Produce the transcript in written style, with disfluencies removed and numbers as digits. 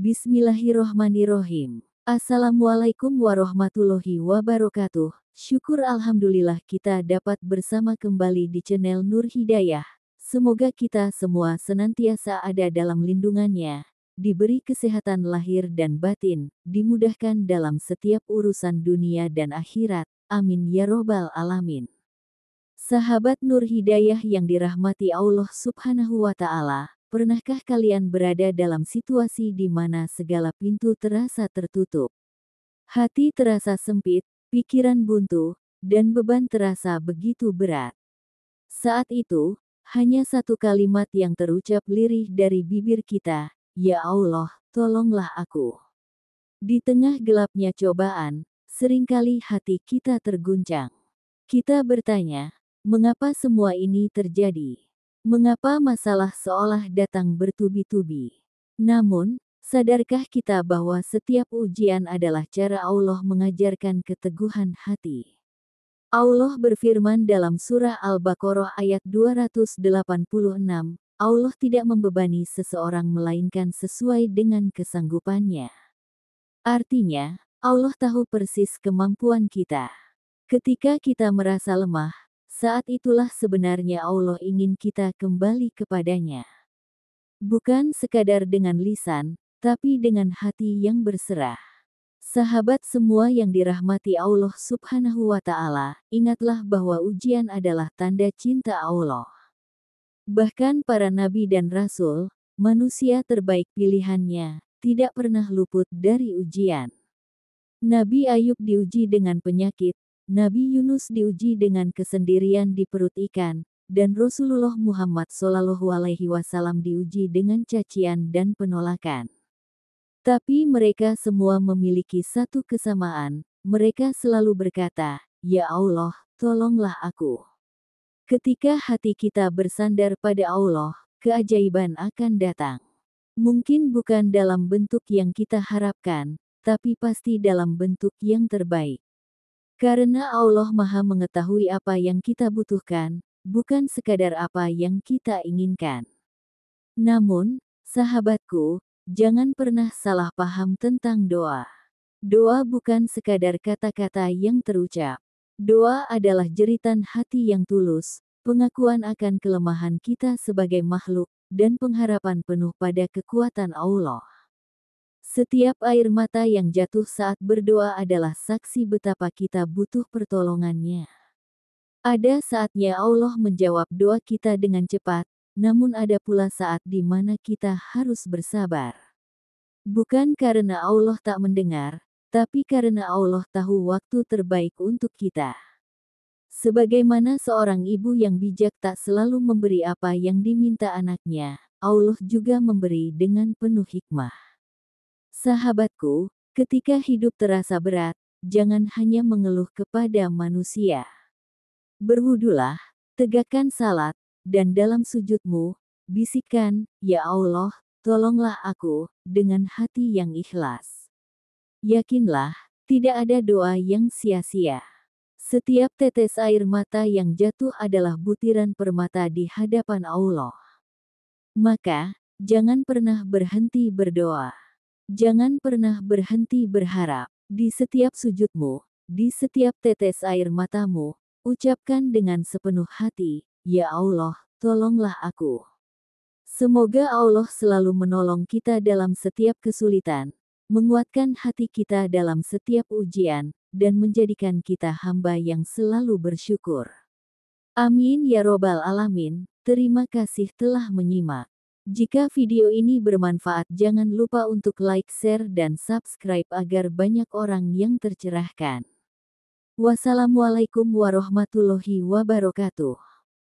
Bismillahirrohmanirrohim. Assalamualaikum warahmatullahi wabarakatuh. Syukur alhamdulillah kita dapat bersama kembali di channel Nur Hidayah. Semoga kita semua senantiasa ada dalam lindungannya, diberi kesehatan lahir dan batin, dimudahkan dalam setiap urusan dunia dan akhirat. Amin ya robbal alamin. Sahabat Nur Hidayah yang dirahmati Allah Subhanahu wa Ta'ala, pernahkah kalian berada dalam situasi di mana segala pintu terasa tertutup? Hati terasa sempit, pikiran buntu, dan beban terasa begitu berat. Saat itu, hanya satu kalimat yang terucap lirih dari bibir kita, "Ya Allah, tolonglah aku." Di tengah gelapnya cobaan, seringkali hati kita terguncang. Kita bertanya, mengapa semua ini terjadi? Mengapa masalah seolah datang bertubi-tubi? Namun, sadarkah kita bahwa setiap ujian adalah cara Allah mengajarkan keteguhan hati? Allah berfirman dalam surah Al-Baqarah ayat 286, Allah tidak membebani seseorang melainkan sesuai dengan kesanggupannya. Artinya, Allah tahu persis kemampuan kita. Ketika kita merasa lemah, saat itulah sebenarnya Allah ingin kita kembali kepadanya. Bukan sekadar dengan lisan, tapi dengan hati yang berserah. Sahabat semua yang dirahmati Allah Subhanahu wa Ta'ala, ingatlah bahwa ujian adalah tanda cinta Allah. Bahkan para nabi dan rasul, manusia terbaik pilihannya, tidak pernah luput dari ujian. Nabi Ayub diuji dengan penyakit, Nabi Yunus diuji dengan kesendirian di perut ikan, dan Rasulullah Muhammad SAW diuji dengan cacian dan penolakan. Tapi mereka semua memiliki satu kesamaan, mereka selalu berkata, "Ya Allah, tolonglah aku." Ketika hati kita bersandar pada Allah, keajaiban akan datang. Mungkin bukan dalam bentuk yang kita harapkan, tapi pasti dalam bentuk yang terbaik. Karena Allah Maha mengetahui apa yang kita butuhkan, bukan sekadar apa yang kita inginkan. Namun, sahabatku, jangan pernah salah paham tentang doa. Doa bukan sekadar kata-kata yang terucap. Doa adalah jeritan hati yang tulus, pengakuan akan kelemahan kita sebagai makhluk, dan pengharapan penuh pada kekuatan Allah. Setiap air mata yang jatuh saat berdoa adalah saksi betapa kita butuh pertolongannya. Ada saatnya Allah menjawab doa kita dengan cepat, namun ada pula saat di mana kita harus bersabar. Bukan karena Allah tak mendengar, tapi karena Allah tahu waktu terbaik untuk kita. Sebagaimana seorang ibu yang bijak tak selalu memberi apa yang diminta anaknya, Allah juga memberi dengan penuh hikmah. Sahabatku, ketika hidup terasa berat, jangan hanya mengeluh kepada manusia. Berwudulah, tegakkan salat, dan dalam sujudmu, bisikkan, "Ya Allah, tolonglah aku," dengan hati yang ikhlas. Yakinlah, tidak ada doa yang sia-sia. Setiap tetes air mata yang jatuh adalah butiran permata di hadapan Allah. Maka, jangan pernah berhenti berdoa. Jangan pernah berhenti berharap. Di setiap sujudmu, di setiap tetes air matamu, ucapkan dengan sepenuh hati, "Ya Allah, tolonglah aku." Semoga Allah selalu menolong kita dalam setiap kesulitan, menguatkan hati kita dalam setiap ujian, dan menjadikan kita hamba yang selalu bersyukur. Amin ya robbal alamin. Terima kasih telah menyimak. Jika video ini bermanfaat, jangan lupa untuk like, share, dan subscribe agar banyak orang yang tercerahkan. Wassalamualaikum warahmatullahi wabarakatuh.